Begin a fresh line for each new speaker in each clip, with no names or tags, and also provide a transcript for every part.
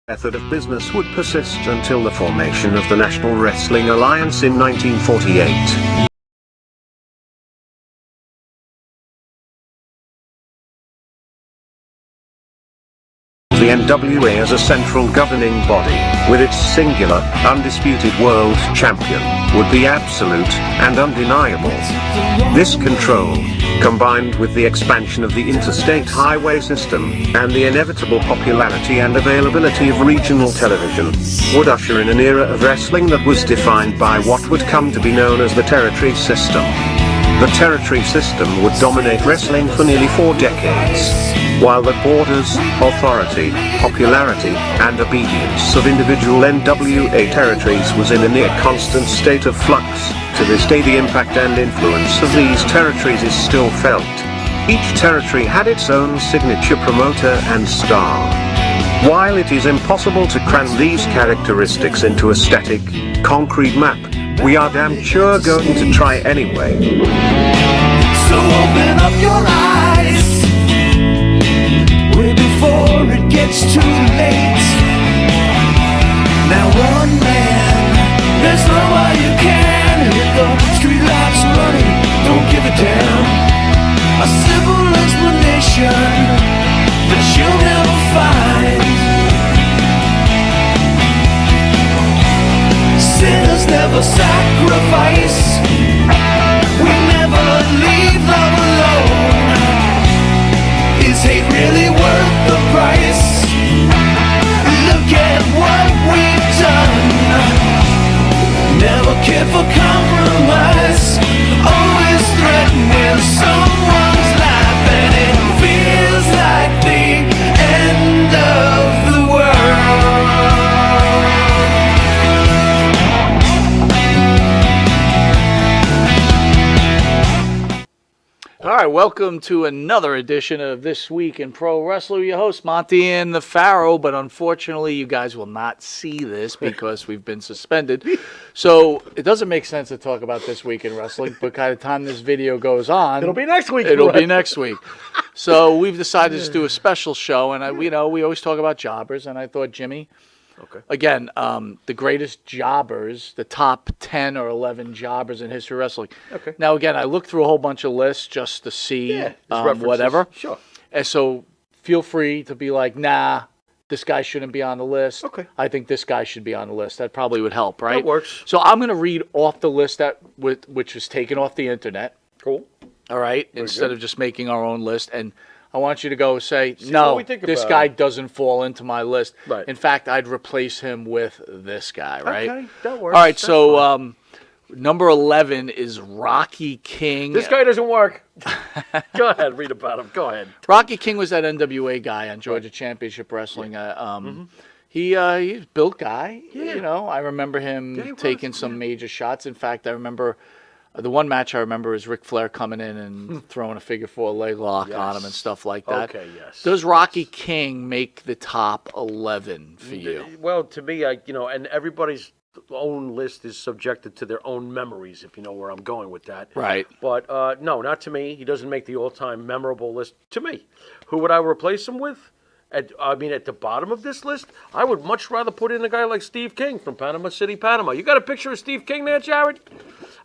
method of business would persist until the formation of the National Wrestling Alliance in 1948. The NWA as a central governing body, with its singular, undisputed world champion, would be absolute and undeniable. This control, combined with the expansion of the interstate highway system, and the inevitable popularity and availability of regional television, would usher in an era of wrestling that was defined by what would come to be known as the territory system. The territory system would dominate wrestling for nearly 4 decades. While the borders, authority, popularity, and obedience of individual NWA territories was in a near constant state of flux, to this day the impact and influence of these territories is still felt. Each territory had its own signature promoter and star. While it is impossible to cram these characteristics into a static, concrete map, we are damn sure going to try anyway.
So open up your eyes way before it gets too late. Now one man, there's no way you can hit the street lights running, don't give a damn. A simple explanation that you'll never find. Sinners never sacrifice, we never leave love alone. Is hate really worth the price? Look at what we've done. Never cared for compromise, always threatening someone's life, and it feels like the end of the world.
All right, welcome to another edition of This Week in Pro Wrestling. Your host, Monte the Pharaoh, but unfortunately you guys will not see this because we've been suspended. So it doesn't make sense to talk about This Week in Wrestling, but by the time this video goes on,
It'll be next week.
It'll be next week. So we've decided to do a special show, and we always talk about jobbers, and I thought, Jimmy, again, the greatest jobbers, the top 10 or 11 jobbers in history of wrestling.
Okay.
Now, again, I looked through a whole bunch of lists just to see whatever.
Sure.
And so feel free to be like, nah, this guy shouldn't be on the list.
Okay.
I think this guy should be on the list. That probably would help, right?
That works.
So I'm going to read off the list which was taken off the internet.
Cool.
All right? Instead of just making our own list. And I want you to go say,
See
no,
what we think
this
about
guy
it.
doesn't fall into my list.
Right.
In fact, I'd replace him with this guy, right?
Okay, that works.
All right,
That's
so number 11 is Rocky King.
This guy doesn't work. Go ahead, read about him. Go ahead.
Rocky King was that NWA guy on Georgia Championship Wrestling. He's a built guy.
Yeah.
You know, I remember him
he was,
taking some major shots. In fact, I remember the one match I remember is Ric Flair coming in and throwing a figure 4 leg lock on him and stuff like that.
Okay, yes.
Does Rocky King make the top 11 for you?
Well, to me, and everybody's own list is subjected to their own memories, if you know where I'm going with that.
Right.
But no, not to me. He doesn't make the all-time memorable list to me. Who would I replace him with? At the bottom of this list, I would much rather put in a guy like Steve King from Panama City, Panama. You got a picture of Steve King there, Jared?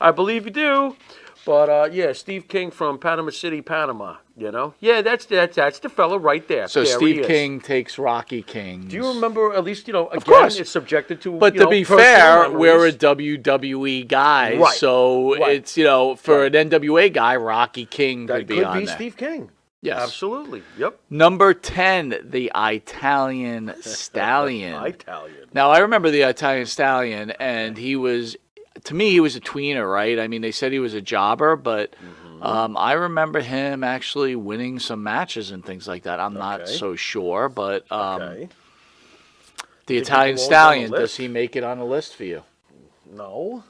I believe you do. But, Steve King from Panama City, Panama, you know? Yeah, that's the fella right there.
So
there
Steve King takes Rocky King.
Do you remember, at least, again,
course.
it's subjected to,
But to be
personal
fair,
memories.
we're a WWE guy,
Right.
So
Right.
it's, for an NWA guy, Rocky King
That
could be on
could be
there.
Steve King.
Yes.
Absolutely. Yep.
Number 10, the Italian Stallion.
Italian.
Now, I remember the Italian Stallion, and to me, he was a tweener, right? I mean, they said he was a jobber, but I remember him actually winning some matches and things like that. I'm not so sure, but the Italian Stallion, does he make it on the list for you?
No.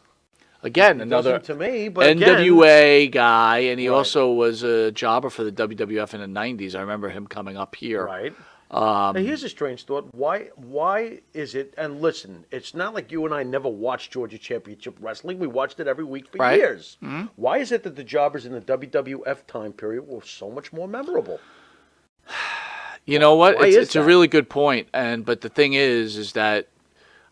Again, another
to me, but
NWA guy, and he also was a jobber for the WWF in the 90s. I remember him coming up here.
Right. Now, here's a strange thought. Why is it, and listen, it's not like you and I never watched Georgia Championship Wrestling. We watched it every week for years. Mm-hmm. Why is it that the jobbers in the WWF time period were so much more memorable?
You know what?
Why
It's,
is
it's a
that?
really good point. But the thing is that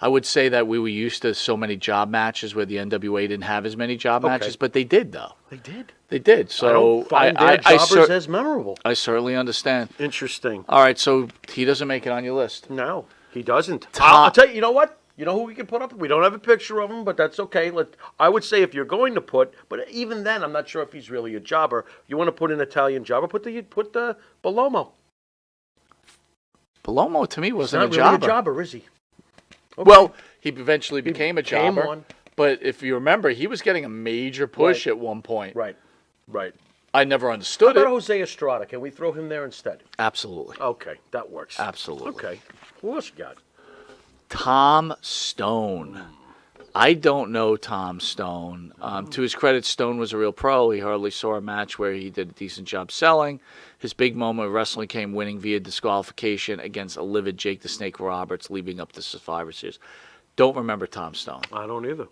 I would say that we were used to so many job matches where the NWA didn't have as many job matches, but they did though.
They did.
They did.
I
So
don't find their jobbers as memorable.
I certainly understand.
Interesting.
All right, so he doesn't make it on your list.
No, he doesn't.
Tom-
I'll tell you. You know what? You know who we can put up? We don't have a picture of him, but that's okay. I would say if you're going to put, but even then, I'm not sure if he's really a jobber. You want to put an Italian jobber? Put the Bellomo.
Bellomo to me
He's
wasn't
not
a
really
jobber.
a jobber, is he? Okay.
Well, he eventually became a
became
jobber.
one.
But if you remember, he was getting a major push at one point.
Right.
I never
How
understood
about
it.
Jose Estrada? Can we throw him there instead?
Absolutely.
Okay, that works.
Absolutely.
Okay. Who else you got?
Tom Stone. I don't know Tom Stone. To his credit, Stone was a real pro. He hardly saw a match where he did a decent job selling. His big moment of wrestling came winning via disqualification against a livid Jake the Snake Roberts, leaving up the Survivor Series. Don't remember Tom Stone.
I don't either,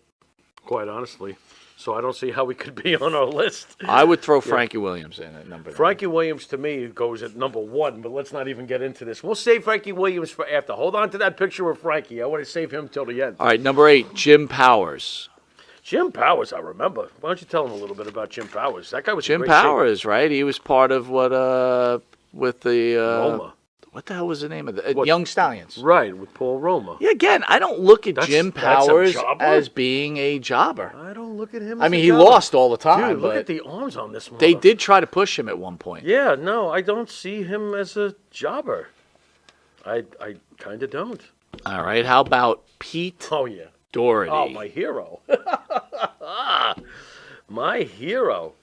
quite honestly. So I don't see how we could be on our list.
I would throw Frankie Williams in at number 9.
Frankie Williams, to me, goes at number 1, but let's not even get into this. We'll save Frankie Williams for after. Hold on to that picture of Frankie. I want to save him till the end.
All right, number 8, Jim Powers.
Jim Powers, I remember. Why don't you tell him a little bit about Jim Powers? That guy was in
Jim
great shape.
Powers, right? He was part of what, with the,
Roma.
what the hell was the name of it?
What?
Young Stallions.
Right, with Paul Roma.
Yeah, again, I don't look at
That's-
Jim
that's a
Powers
jobber?
as being a jobber.
I don't look at him
I
as
mean,
a
he
jobber.
lost all the time,
Dude, look
but
at the arms on this
they
mother.
did try to push him at one point.
Yeah, no, I don't see him as a jobber. I kind of don't.
All right, how about Pete
Oh, yeah.
Doherty?
Oh, my hero. My hero.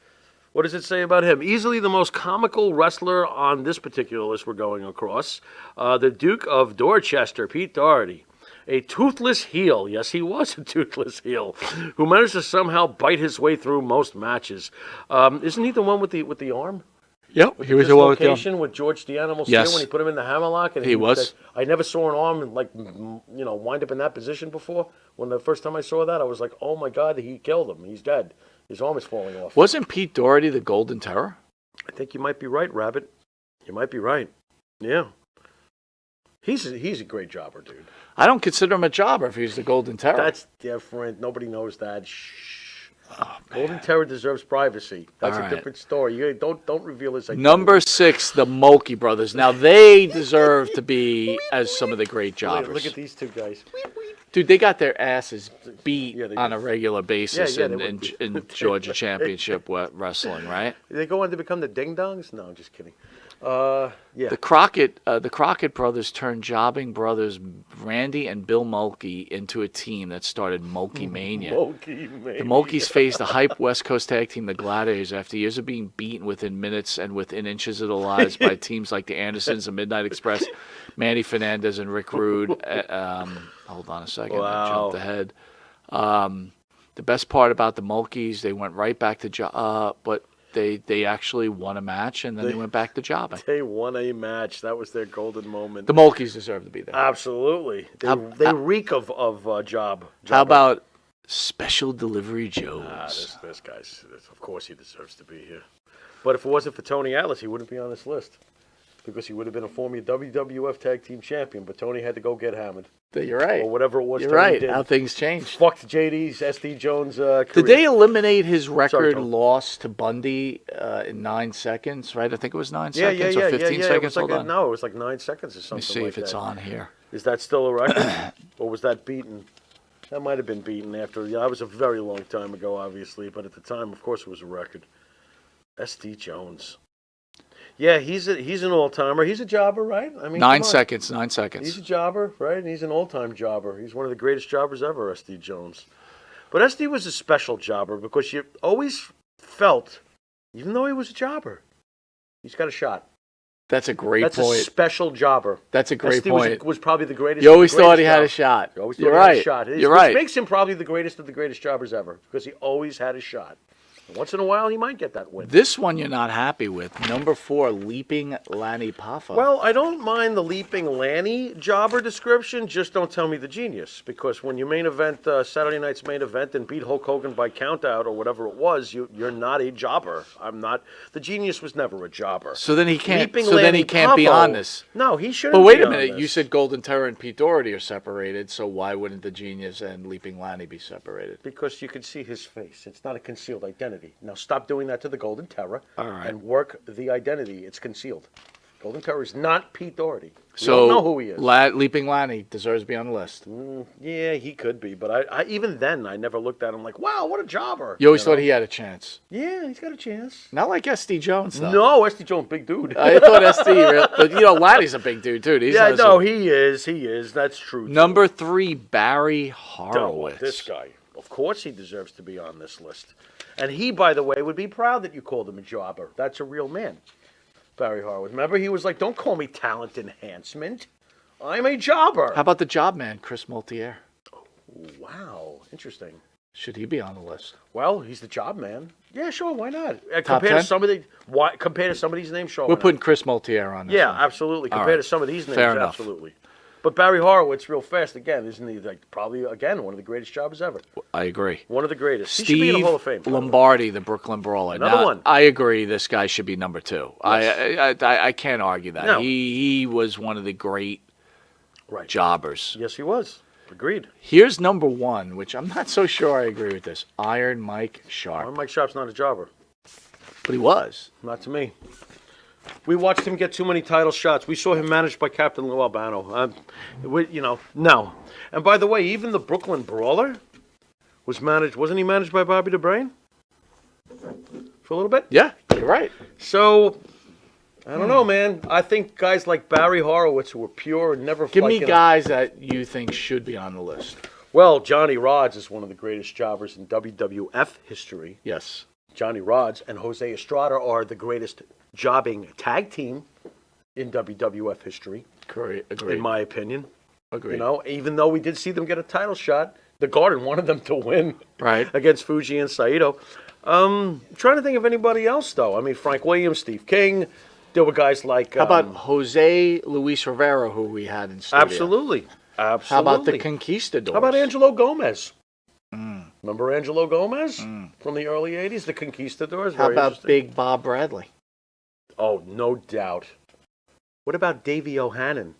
What does it say about him? Easily the most comical wrestler on this particular list we're going across. The Duke of Dorchester, Pete Doherty. A toothless heel. Yes, he was a toothless heel. Who managed to somehow bite his way through most matches. Isn't he the one with the arm?
Yep, he was the one with the
Dislocation with George the Animal Steel
Yes.
when he put him in the hammerlock. And
He was.
I never saw an arm wind up in that position before. When the first time I saw that, I was like, oh my God, he killed him. He's dead. His arm is falling off.
Wasn't Pete Doherty the Golden Terror?
I think you might be right, Rabbit. You might be right. Yeah. He's a great jobber, dude.
I don't consider him a jobber if he's the Golden Terror.
That's different. Nobody knows that. Shh.
Oh,
Golden Terror deserves privacy. That's
All
a
right.
different story. You don't reveal his identity.
Number 6, the Mulkey Brothers. Now, they deserve to be as some of the great jobbers.
Look at these two guys.
Dude, they got their asses beat
Yeah, they
on
did.
a regular basis
Yeah, they
in Georgia Championship Wrestling, right?
Did they go on to become the Ding Dongs? No, I'm just kidding. Yeah.
The Crockett brothers turned jobbing brothers Randy and Bill Mulkey into a team that started Mulkey Mania. The Mulkeys faced the hype West Coast tag team, the Gladiators, after years of being beaten within minutes and within inches of their lives by teams like the Andersons, the Midnight Express, Manny Fernandez, and Rick Rude. Hold on a second, I
Wow.
jumped ahead. The best part about the Mulkeys, they went right back to but they actually won a match and then they went back to jobbing.
They won a match. That was their golden moment.
The Mulkeys deserve to be there.
Absolutely. They reek of job.
How about Special Delivery Joes?
This guy's, of course he deserves to be here. But if it wasn't for Tony Atlas, he wouldn't be on this list. Because he would have been a former WWF Tag Team Champion, but Tony had to go get hammered.
You're right.
Or whatever it was
You're
Tony
right.
did.
How things changed.
Fucked JD's, SD Jones' career.
Did they eliminate his record
Tom.
loss to Bundy in 9 seconds, right? I think it was 9
Yeah,
seconds or 15
It
seconds.
was like
Hold on.
No, it was like 9 seconds or something.
Let me see
like
if it's
that.
on here.
Is that still a record? Or was that beaten? That might have been beaten after. Yeah, that was a very long time ago, obviously. But at the time, of course, it was a record. SD Jones. Yeah, he's an all-timer. He's a jobber, right? I mean,
9
come on.
seconds. 9
He's a
seconds.
jobber, right? And he's an all-time jobber. He's one of the greatest jobbers ever, SD Jones. But SD was a special jobber because you always felt, even though he was a jobber, he's got a shot.
That's a great
That's
point.
a special jobber.
That's a great
SD
point.
was probably the greatest.
You always thought he
greatest
had a
jobber.
shot.
You always thought
You're
he
right.
had a shot.
You're
Which
right.
makes him probably the greatest of the greatest jobbers ever because he always had a shot. Once in a while, he might get that win.
This one you're not happy with. Number 4, Leaping Lanny Poffo.
Well, I don't mind the Leaping Lanny jobber description. Just don't tell me the genius. Because when you main event, Saturday night's main event, and beat Hulk Hogan by countout or whatever it was, you're not a jobber. I'm not. The genius was never a jobber.
So then he can't.
Leaping
So then he
Lanny
can't be
Poffo-
on this.
No, he shouldn't.
But wait
be
a
on
minute.
this.
You said Golden Terror and Pete Doherty are separated. So why wouldn't the Genius and Leaping Lanny be separated?
Because you can see his face. It's not a concealed identity. Now stop doing that to the Golden Terror
All right.
and work the identity. It's concealed. Golden Terror is not Pete Doherty. We
So
don't know who he is.
Leaping Lanny deserves to be on the list.
Yeah, he could be, but I even then I never looked at him like, wow, what a jobber.
You always
know?
thought he had a chance.
Yeah, he's got a chance.
Not like SD Jones, though.
No, S.D. Jones, big dude.
I thought SD, but Lanny's a big dude too. He's
yeah,
not
no,
so-
he is. That's true. too.
Number 3, Barry
Don't
Horowitz.
this guy. Of course, he deserves to be on this list. And he, by the way, would be proud that you called him a jobber. That's a real man, Barry Horowitz. Remember, he was like, "Don't call me talent enhancement. I'm a jobber."
How about the job man, Chris Multier?
Wow, interesting.
Should he be on the list?
Well, he's the job man. Yeah, sure. Why not?
Top
Compared
10?
to somebody, compared to somebody's name, sure.
We're
why not?
putting Chris Multier on this
Yeah,
one.
absolutely.
All
Compared
right.
to some of these names,
Fair enough.
absolutely. But Barry Horowitz, real fast, again, isn't he like probably again one of the greatest jobbers ever?
I agree.
One of the greatest. He should be in the
Steve
Hall of Fame. by the way.
Lombardi, the Brooklyn Brawler.
Another
Now,
one.
I agree. This guy should be number 2.
Yes.
I can't argue that.
No.
He was one of the great
Right.
jobbers.
Yes, he was. Agreed.
Here's number 1, which I'm not so sure I agree with this. Iron Mike Sharp.
Mike Sharp's not a jobber.
But he was.
Not to me. We watched him get too many title shots. We saw him managed by Captain Lou Albano. No. And by the way, even the Brooklyn Brawler wasn't he managed by Bobby DeBrain? For a little bit?
Yeah, you're right.
So, I don't know, man. I think guys like Barry Horowitz, who were pure and never
Give me
like,
guys that you think should be on the list.
Well, Johnny Rodz is one of the greatest jobbers in WWF history.
Yes.
Johnny Rodz and Jose Estrada are the greatest jobbing tag team in WWF history,
Agreed.
in my opinion.
Agreed.
Even though we did see them get a title shot, the Garden wanted them to win
Right.
against Fuji and Saito. Trying to think of anybody else, though. I mean, Frank Williams, Steve King. There were guys like...
How about Jose Luis Rivera, who we had in studio?
Absolutely.
How about the Conquistadors?
How about Angelo Gomez? Remember Angelo Gomez from the early 80s? The Conquistadors?
How
Very
about
interesting.
Big Bob Bradley?
Oh, no doubt. What about Davey O'Hannon?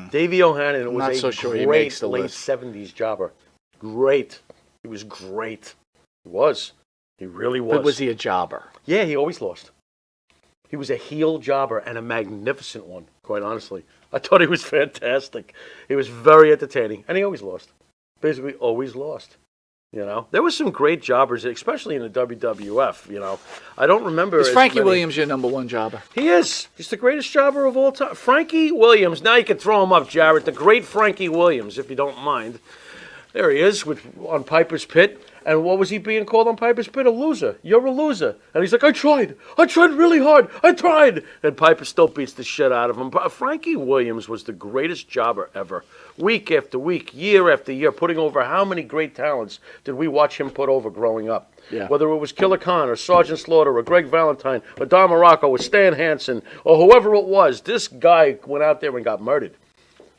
Davey O'Hannon was
not
a
so sure he
great
makes the
late
list.
70s jobber. Great. He was great. He was. He really was.
But was he a jobber?
Yeah, he always lost. He was a heel jobber and a magnificent one, quite honestly. I thought he was fantastic. He was very entertaining, and he always lost. Basically, always lost. There was some great jobbers, especially in the WWF. I don't remember.
Is
as
Frankie
many-
Williams your number 1 jobber?
He is. He's the greatest jobber of all time. Frankie Williams. Now you can throw him up, Jarrett. The great Frankie Williams, if you don't mind. There he is on Piper's Pit. And what was he being called on Piper's Pit? A loser. You're a loser. And he's like, I tried really hard. I tried. And Piper still beats the shit out of him. But Frankie Williams was the greatest jobber ever. Week after week, year after year, putting over how many great talents did we watch him put over growing up?
Yeah.
Whether it was Killer Khan or Sergeant Slaughter or Greg Valentine or Don Morocco or Stan Hansen or whoever it was, this guy went out there and got murdered.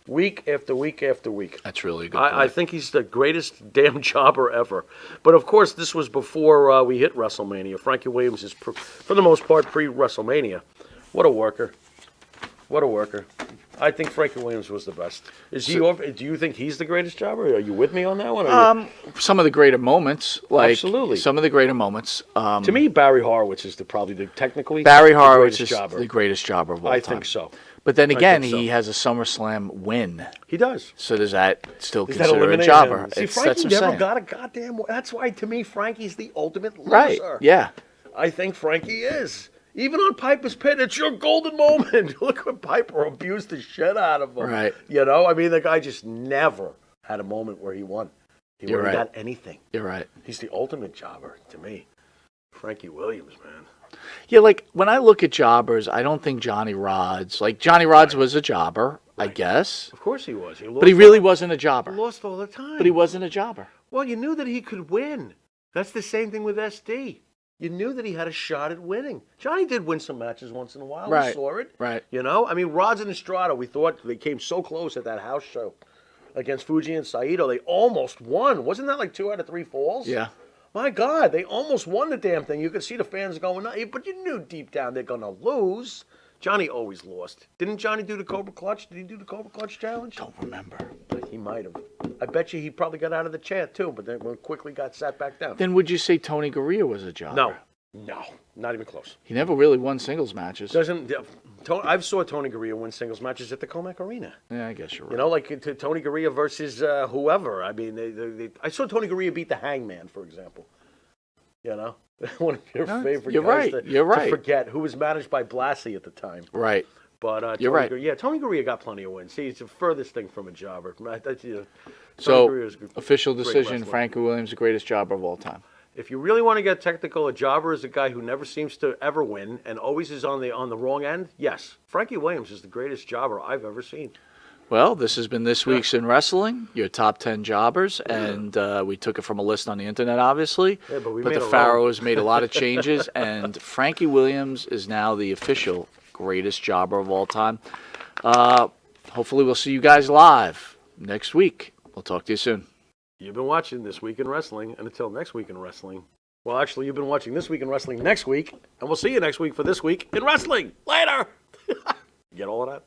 Week after week after week.
That's really good.
I think he's the greatest damn jobber ever. But of course, this was before we hit WrestleMania. Frankie Williams is, for the most part, pre-WrestleMania. What a worker. What a worker. I think Frankie Williams was the best. Do you think he's the greatest jobber? Are you with me on that one?
Some of the greater moments.
Absolutely.
Some of the greater moments.
To me, Barry Horowitz is technically
Barry
the
Horowitz
greatest
is
jobber.
the greatest jobber of all
I
time.
think so.
But then again,
think so.
he has a SummerSlam win.
He does.
So does that still
Does that
consider a
eliminate
jobber?
him? See,
That's
Frankie
what I'm
never
saying.
got a goddamn... That's why, to me, Frankie's the ultimate loser.
Right, yeah.
I think Frankie is. Even on Piper's Pit, it's your golden moment. Look what Piper abused the shit out of him.
Right.
The guy just never had a moment where he won. He
You're
wouldn't
right.
got anything.
You're right.
He's the ultimate jobber to me. Frankie Williams, man.
Yeah, like when I look at jobbers, I don't think Johnny Rodz. Like Johnny Rodz was a jobber, I guess,
Of course he was.
but he really wasn't a jobber.
lost all the time.
But he wasn't a jobber.
Well, you knew that he could win. That's the same thing with SD. You knew that he had a shot at winning. Johnny did win some matches once in a while.
Right.
We saw it.
Right.
You know, I mean, Rods and Estrada, we thought they came so close at that house show against Fuji and Saito. They almost won. Wasn't that like 2 out of 3 falls?
Yeah.
My God, they almost won the damn thing. You could see the fans going, but you knew deep down they're going to lose. Johnny always lost. Didn't Johnny do the Cobra Clutch? Did he do the Cobra Clutch challenge?
Don't remember.
He might have. I bet you he probably got out of the chair too, but then quickly got sat back down.
Then would you say Tony Gurria was a jobber?
No, not even close.
He never really won singles matches.
I've saw Tony Gurria win singles matches at the Comac Arena.
Yeah, I guess you're right.
You know, like Tony Gurria versus whoever. I mean, I saw Tony Gurria beat the Hangman, for example. You know, one of your favorite
you're
guys
right.
to,
You're right.
to forget, who was managed by Blassie at the time.
Right.
But
You're right.
Tony Gurria got plenty of wins. He's the furthest thing from a jobber.
So, official
great
decision,
wrestler.
Frankie Williams, the greatest jobber of all time.
If you really want to get technical, a jobber is a guy who never seems to ever win and always is on the wrong end. Yes, Frankie Williams is the greatest jobber I've ever seen.
Well, this has been This Week's in Wrestling, your top 10 jobbers, and we took it from a list on the internet, obviously.
Yeah, but
the Pharaoh has made a lot of changes, and Frankie Williams is now the official greatest jobber of all time. Hopefully we'll see you guys live next week. We'll talk to you soon.
You've been watching This Week in Wrestling, and until next week in wrestling. Well, actually, you've been watching This Week in Wrestling next week, and we'll see you next week for This Week in Wrestling. Later! Get all of that?